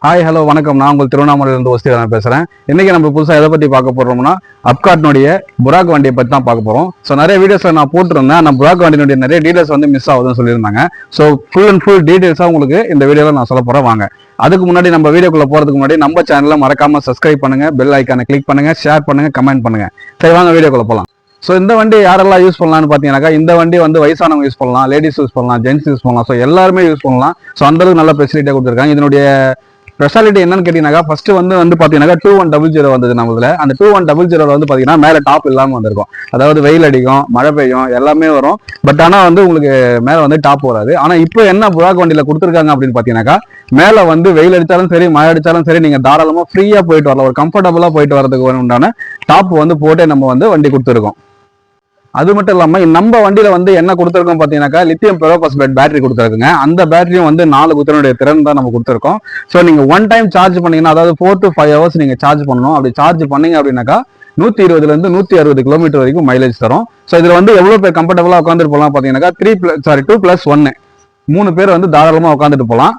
Hi hello வணக்கம். நான் உங்கள் திருவண்ணாமலையிலிருந்து வசதியான பேசுகிறேன். இன்றைக்கி நம்ம புதுசாக எதை பற்றி பார்க்க போகிறோம்னா அப்கார்ட்னுடைய புராக் வண்டியை பற்றி தான் பார்க்க போகிறோம். ஸோ நிறைய வீடியோஸில் நான் போட்டிருந்தேன், நான் புராக் வண்டியினுடைய நிறைய டீடைல்ஸ் வந்து மிஸ் ஆகுதுன்னு சொல்லியிருந்தாங்க. ஸோ ஃபுல் அண்ட் ஃபுல் டீடைல்ஸாக உங்களுக்கு இந்த வீடியோவில் நான் சொல்ல போகிறேன். வாங்க, அதுக்கு முன்னாடி நம்ம வீடியோக்குள்ளே போகிறதுக்கு முன்னாடி நம்ம சேனலை மறக்காமல் சப்ஸ்கிரைப் பண்ணுங்கள், பெல் ஐக்கானை கிளிக் பண்ணுங்கள், ஷேர் பண்ணுங்கள், கமெண்ட் பண்ணுங்கள். சரி, வாங்க வீடியோக்குள்ளே போகலாம். ஸோ இந்த வண்டி யாரெல்லாம் யூஸ் பண்ணலாம்னு பார்த்தீங்கன்னாக்கா, இந்த வண்டி வந்து வயசானவங்க யூஸ் பண்ணலாம், லேடிஸ் யூஸ் பண்ணலாம், ஜென்ட்ஸ் யூஸ் பண்ணலாம். ஸோ எல்லாருமே யூஸ் பண்ணலாம். ஸோ அந்தளவுக்கு நல்ல ஃபெசிலிட்டியாக கொடுத்துருக்காங்க. இதனுடைய ஸ்பெஷாலிட்டி என்னன்னு கேட்டீங்கன்னா, ஃபர்ஸ்ட் வந்து பாத்தீங்கன்னா 2100 வந்தது நம்மள. அந்த 2100 வந்து பாத்தீங்கன்னா மேல டாப் இல்லாம வந்திருக்கும். அதாவது வெயில் அடிக்கும், மழை பெய்யும், எல்லாமே வரும். பட் ஆனா வந்து உங்களுக்கு மேல வந்து டாப் வராது. ஆனா இப்போ என்ன புராக் வண்டியில கொடுத்துருக்காங்க அப்படின்னு பாத்தீங்கன்னாக்கா, மேல வந்து வெயில் அடிச்சாலும் சரி, மழை அடிச்சாலும் சரி, நீங்க தாராளமா ஃப்ரீயா போயிட்டு வரலாம். ஒரு கம்ஃபர்டபுளா போயிட்டு வரதுக்கு உண்டான டாப் வந்து போட்டே நம்ம வந்து வண்டி கொடுத்துருக்கோம். அது மட்டும் இல்லாம நம்ம வண்டியில வந்து என்ன கொடுத்துருக்கோம் பாத்தீங்கன்னாக்கா, லித்தியம் பெரோபாஸ்பேட் பேட்டரி கொடுத்துருக்குங்க. அந்த பேட்டரியும் வந்து 4 குத்தினுடைய திறன் தான் நம்ம கொடுத்துருக்கோம். ஸோ நீங்க ஒன் டைம் சார்ஜ் பண்ணீங்கன்னா, அதாவது 4 to 5 hours நீங்க சார்ஜ் பண்ணணும். அப்படி சார்ஜ் பண்ணீங்க அப்படின்னாக்கா 120 இருந்து 160 கிலோமீட்டர் வரைக்கும் மைலேஜ் தரும். ஸோ இதுல வந்து எவ்வளவு பேர் கம்ஃபர்டபுளா உட்காந்துட்டு போகலாம் பாத்தீங்கன்னாக்கா, 2+1 3 பேர் வந்து தாராளமா உட்காந்துட்டு போகலாம்.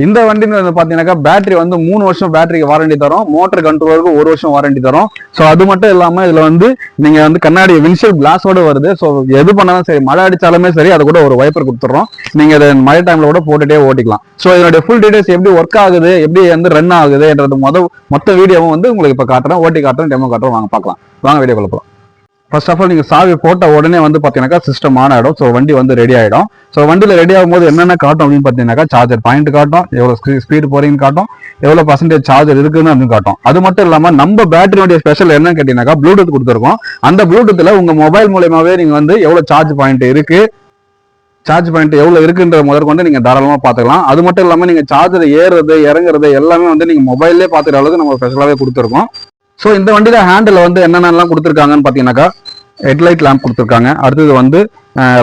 இந்த வண்டின்னு வந்து பாத்தீங்கன்னாக்கா பேட்டரி வந்து 3 வருஷம் பேட்டரிக்கு வாரண்டி தரும். மோட்டர் கண்ட்ரோலருக்கு 1 வருஷம் வாரண்டி தரும். ஸோ அது மட்டும் இல்லாம இதுல வந்து நீங்க வந்து கண்ணாடி வின்ஷியல் கிளாஸோட வருது. ஸோ எது பண்ணாலும் சரி, மழை அடிச்சாலுமே சரி, அது கூட ஒரு வைப்பர் கொடுத்துறோம். நீங்க அதை மழை டைம்ல கூட போட்டுட்டே ஓட்டிக்கலாம். ஸோ இதனுடைய ஃபுல் டீடைல்ஸ் எப்படி ஒர்க் ஆகுது, எப்படி வந்து ரன் ஆகுதுன்றது மொத்த வீடியோவும் வந்து உங்களுக்கு இப்ப காட்டுறேன், ஓட்டி காட்டுறேன், டெமோ காட்டுறோம். வாங்க பார்க்கலாம். வாங்க வீடியோ போகலாம். ஃபர்ஸ்ட் ஆஃப் ஆல் நீங்கள் சாவி போட்ட உடனே வந்து பார்த்தீங்கன்னாக்கா சிஸ்டம் ஆன் ஆகிடும். ஸோ வண்டி வந்து ரெடி ஆகிடும். ஸோ வண்டியில் ரெடி ஆகும்போது என்னென்ன காட்டும் அப்படின்னு பார்த்தீங்கன்னாக்கா, சார்ஜர் பாயிண்ட் காட்டும், எவ்வளோ ஸ்பீடு போறீங்கன்னு காட்டும், எவ்வளோ பர்சன்டேஜ் சார்ஜர் இருக்குன்னு அப்படின்னு காட்டும். அது மட்டும் இல்லாமல் நம்ம பேட்டரியோடைய ஸ்பெஷல் என்னன்னு கேட்டீங்கன்னாக்கா, ப்ளூடூத் கொடுத்துருக்கோம். அந்த ப்ளூடூத்தில் உங்கள் மொபைல் மூலமாவே நீங்கள் வந்து எவ்வளோ சார்ஜ் பாயிண்ட் இருக்கு, சார்ஜ் பாயிண்ட் எவ்வளோ இருக்குன்ற முதற்கொண்டு நீங்கள் தாராளமாக பார்த்துக்கலாம். அது மட்டும் இல்லாமல் நீங்கள் சார்ஜர் ஏறுறது இறங்குறது எல்லாமே வந்து நீங்கள் மொபைல்லே பார்த்துக்கிற அளவுக்கு நம்ம ஸ்பெஷலாகவே கொடுத்துருக்கோம். ஸோ இந்த வண்டியில ஹேண்டில் வந்து என்னென்னலாம் கொடுத்துருக்காங்கன்னு பார்த்தீங்கன்னாக்கா, ஹெட்லைட் லேம்ப் கொடுத்துருக்காங்க. அடுத்தது வந்து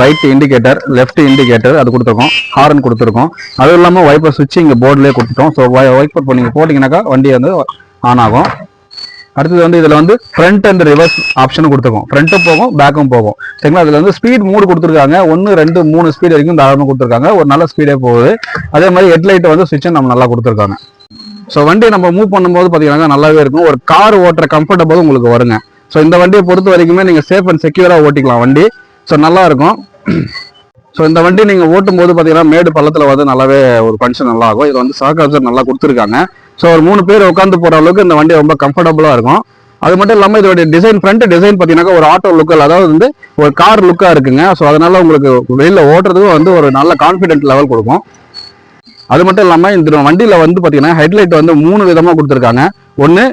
ரைட் இண்டிகேட்டர், லெஃப்ட் இண்டிகேட்டர் அது கொடுத்துருக்கோம். ஹார்ன் கொடுத்துருக்கோம். அதுவும் இல்லாமல் வைப்பர் சுவிட்ச் இங்கே போர்டிலே கொடுத்துட்டோம். ஸோ வைப்பர் நீங்கள் போட்டிங்கன்னாக்கா வண்டி வந்து ஆன் ஆகும். அடுத்தது வந்து இதில் வந்து ஃப்ரண்ட் அண்ட் ரிவர்ஸ் ஆப்ஷனும் கொடுத்துருக்கோம். ஃப்ரண்ட்டும் போகும், பேக்கும் போகும். சரிங்களா? அதில் வந்து ஸ்பீட் 3 கொடுத்துருக்காங்க. 1, 2, 3 ஸ்பீட் வரைக்கும் தாராளமாக கொடுத்துருக்காங்க. ஒரு நல்ல ஸ்பீடே போகுது. அதே மாதிரி ஹெட்லைட் வந்து சுவிட்சும் நம்ம நல்லா கொடுத்துருக்காங்க. ஸோ வண்டியை நம்ம மூவ் பண்ணும்போது பார்த்தீங்கன்னா நல்லாவே இருக்கும். ஒரு கார் ஓட்டுற கம்ஃபர்டபுள் உங்களுக்கு வருங்க. ஸோ இந்த வண்டியை பொறுத்த வரைக்குமே நீங்கள் சேஃப் அண்ட் செக்யூராக ஓட்டிக்கலாம் வண்டி. ஸோ நல்லா இருக்கும். ஸோ இந்த வண்டி நீங்கள் ஓட்டும் போது பார்த்தீங்கன்னா மேடு பள்ளத்தில் வந்து நல்லாவே ஒரு ஃபங்க்ஷன் நல்லா ஆகும். இது வந்து ஷாக் அப்சர் நல்லா கொடுத்துருக்காங்க. ஸோ ஒரு 3 பேர் உட்காந்து போகிற அளவுக்கு இந்த வண்டி ரொம்ப கம்ஃபர்டபுளாக இருக்கும். அது மட்டும் இல்லாமல் இதோடைய டிசைன், ஃப்ரண்ட் டிசைன் பார்த்தீங்கன்னா ஒரு ஆட்டோ லுக்கில், அதாவது வந்து ஒரு கார் லுக்காக இருக்குங்க. ஸோ அதனால உங்களுக்கு வெளியில் ஓட்டுறதுக்கும் வந்து ஒரு நல்ல கான்ஃபிடென்ட் லெவல் கொடுக்கும். அது மட்டும் இல்லாமல் இந்த வண்டியில வந்து பார்த்தீங்கன்னா ஹெட்லைட் வந்து 3 விதமாக கொடுத்துருக்காங்க. ஒன்று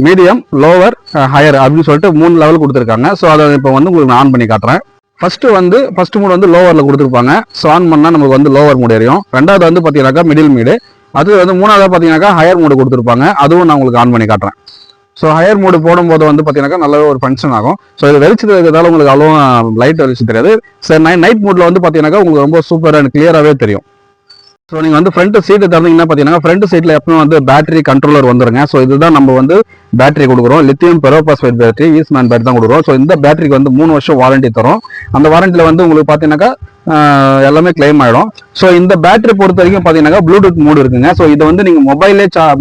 மீடியம், லோவர், ஹையர் அப்படின்னு சொல்லிட்டு 3 லெவல் கொடுத்துருக்காங்க. ஸோ அதை இப்போ வந்து உங்களுக்கு ஆன் பண்ணி காட்டுறேன். ஃபர்ஸ்ட் மூட் வந்து லோவரில் கொடுத்துருப்பாங்க. ஸோ ஆன் பண்ணால் நமக்கு வந்து லோவர் மூட் எரியும். ரெண்டாவது வந்து பார்த்தீங்கன்னாக்கா மிடில் மீடு. அது வந்து மூணாவது பார்த்தீங்கன்னாக்கா ஹையர் மூடு கொடுத்துருப்பாங்க. அதுவும் நான் உங்களுக்கு ஆன் பண்ணி காட்டுறேன். ஸோ ஹையர் மூடு போடும்போது வந்து பார்த்தீங்கன்னாக்கா நல்லாவே ஒரு ஃபங்க்ஷன் ஆகும். ஸோ இது வெளிச்சத்தில் இருக்கிறதால உங்களுக்கு அவ்வளோ லைட் வெளிச்சம் தெரியாது. சரி, நைட் மூட்ல வந்து பார்த்தீங்கன்னாக்கா உங்களுக்கு ரொம்ப சூப்பர் அண்ட் கிளியராகவே தெரியும். ஸோ நீங்கள் வந்து ஃப்ரண்ட் சீட்டு தந்தீங்கன்னா பார்த்தீங்கன்னா ஃப்ரண்ட் சீட்டில் எப்பவுமே வந்து பேட்டரி கண்ட்ரோலர் வந்துருங்க. ஸோ இதுதான் நம்ம வந்து பேட்டரி கொடுக்குறோம். Lithium ferrophosphate battery, Eastman battery தான் கொடுக்குறோம். ஸோ இந்த பேட்டரிக்கு வந்து 3 வருஷம் வாரண்டி தரும். அந்த வாரண்டியில் வந்து உங்களுக்கு பார்த்தீங்கன்னாக்கா எல்லாமே கிளைம் ஆகிடும். ஸோ இந்த பேட்டரி பொறுத்த வரைக்கும் பார்த்தீங்கன்னாக்கா ப்ளூடூத் மோடு இருக்குங்க. ஸோ இதை வந்து நீங்கள்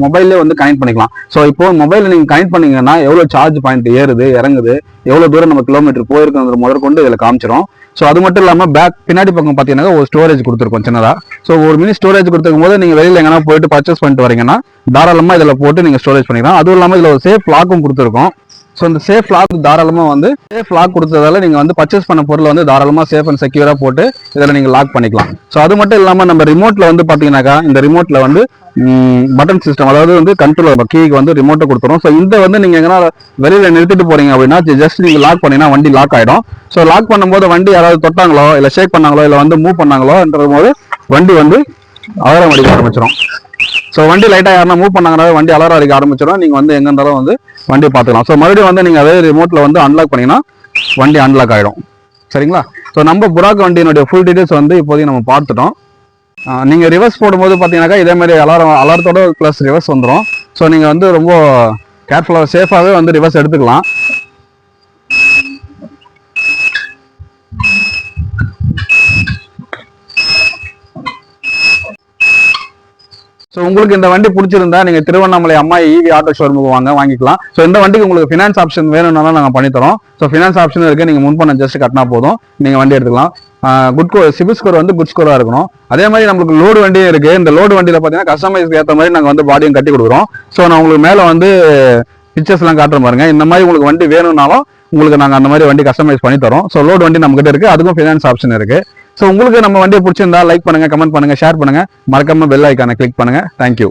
மொபைல்லே வந்து கனெக்ட் பண்ணிக்கலாம். ஸோ இப்போ மொபைலில் நீங்கள் கனெக்ட் பண்ணீங்கன்னா எவ்வளோ சார்ஜ் பாயிண்ட் ஏறுது இறங்குது, எவ்வளோ தூரம் நம்ம கிலோமீட்டர் போயிருக்குங்கிற முதற்கொண்டு இதில் காமிச்சிடும். ஸோ அது மட்டும் இல்லாமல் பின்னாடி பக்கம் பார்த்தீங்கன்னா ஒரு ஸ்டோரேஜ் கொடுத்துருக்கோம் சின்னதாக. ஸோ ஒரு மினி ஸ்டோரேஜ் கொடுத்துருக்கும் போது நீங்கள் வெளியில் எங்கன்னா போயிட்டு பர்ச்சேஸ் பண்ணிட்டு வரீங்கன்னா தாராளமாக இதில் போட்டு நீங்கள் ஸ்டோரேஜ் பண்ணிக்கலாம். அதுவும் இல்லாமல் இதில் ஒரு சேஃப் லாக்கும் கொடுத்துருக்கோம். ஸோ இந்த சேஃப் லாக் தாராளமாக வந்து சேஃப் லாக் கொடுத்ததால நீங்கள் வந்து பர்ச்சேஸ் பண்ண பொருளை வந்து தாராளமாக சேஃப் அண்ட் செக்யூராக போட்டு இதில் நீங்கள் லாக் பண்ணிக்கலாம். ஸோ அது மட்டும் இல்லாமல் நம்ம ரிமோட்டில் வந்து பார்த்தீங்கன்னாக்கா இந்த ரிமோட்டில் வந்து பட்டன் சிஸ்டம், அதாவது வந்து கண்ட்ரோல் கீக்கு வந்து ரிமோட்டை கொடுத்துரும். ஸோ இந்த வந்து நீங்கள் எங்கன்னா வெளியில் நிறுத்திட்டு போறீங்க அப்படின்னா ஜஸ்ட் நீங்கள் லாக் பண்ணீங்கன்னா வண்டி லாக் ஆகிடும். ஸோ லாக் பண்ணும்போது வண்டி யாராவது தொட்டாங்களோ இல்லை ஷேக் பண்ணாங்களோ இல்லை வந்து மூவ் பண்ணாங்களோன்ற போது வண்டி வந்து அலாரம் அடிக்க ஆரம்பிச்சிடும். ஸோ வண்டி லைட்டாக யாருன்னா மூவ் பண்ணாங்கன்னா வண்டி அலாரம் அடிக்க ஆரம்பிச்சிடும். நீங்கள் வந்து எங்கே இருந்தாலும் வந்து வண்டி பார்த்துக்கலாம். ஸோ மறுபடியும் வந்து நீங்கள் அதே ரிமோட்டில் வந்து அன்லாக் பண்ணிங்கன்னா வண்டி அன்லாக் ஆகிடும். சரிங்களா? ஸோ நம்ம புராக் வண்டியினுடைய ஃபுல் டீடைல்ஸ் வந்து இப்போதைக்கு நம்ம பார்த்துட்டோம். நீங்கள் ரிவர்ஸ் போடும்போது பார்த்தீங்கன்னாக்கா இதே மாதிரி அலாரத்தோட ப்ளஸ் ரிவர்ஸ் வந்துடும். ஸோ நீங்கள் வந்து ரொம்ப கேர்ஃபுல்லாக சேஃபாகவே வந்து ரிவர்ஸ் எடுத்துக்கலாம். ஸோ உங்களுக்கு இந்த வண்டி பிடிச்சிருந்தா நீங்க திருவண்ணாமலை அம்மா ஈவி ஆட்டோ ஷோரூமுக்கு வாங்கிக்கலாம். ஸோ இந்த வண்டிக்கு உங்களுக்கு ஃபினான்ஸ் ஆப்ஷன் வேணும்னாலும் நாங்கள் பண்ணித்தரோம். ஸோ ஃபினான்ஸ் ஆப்ஷன் இருக்கு, நீங்க முன்பணம் ஜஸ்ட் கட்டினா போதும், நீங்க வண்டி எடுத்துக்கலாம். சிபில் ஸ்கோர் வந்து குட் ஸ்கோரா இருக்கணும். அதே மாதிரி நம்மளுக்கு லோடு வண்டியும் இருக்கு. இந்த லோடு வண்டியில பாத்தீங்கன்னா கஸ்டமைஸ்க்கு ஏற்ற மாதிரி நாங்கள் வந்து பாடியும் கட்டி கொடுக்குறோம். ஸோ நான் உங்களுக்கு மேல வந்து பிக்சர்ஸ் எல்லாம் காட்டுற பாருங்க. இந்த மாதிரி உங்களுக்கு வண்டி வேணும்னாலும் உங்களுக்கு நாங்கள் அந்த மாதிரி வண்டி கஸ்டமைஸ் பண்ணி தரோம். ஸோ லோடு வண்டி நம்ம கிட்ட இருக்கு, அதுக்கும் ஃபினான்ஸ் ஆப்ஷன் இருக்கு. ஸோ உங்களுக்கு நம்ம வண்டியை பிடிச்சிருந்தா லைக் பண்ணுங்க, கமெண்ட் பண்ணுங்க, ஷேர் பண்ணுங்க, மறக்காம பெல் ஐக்கானை கிளிக் பண்ணுங்க. தேங்க்யூ.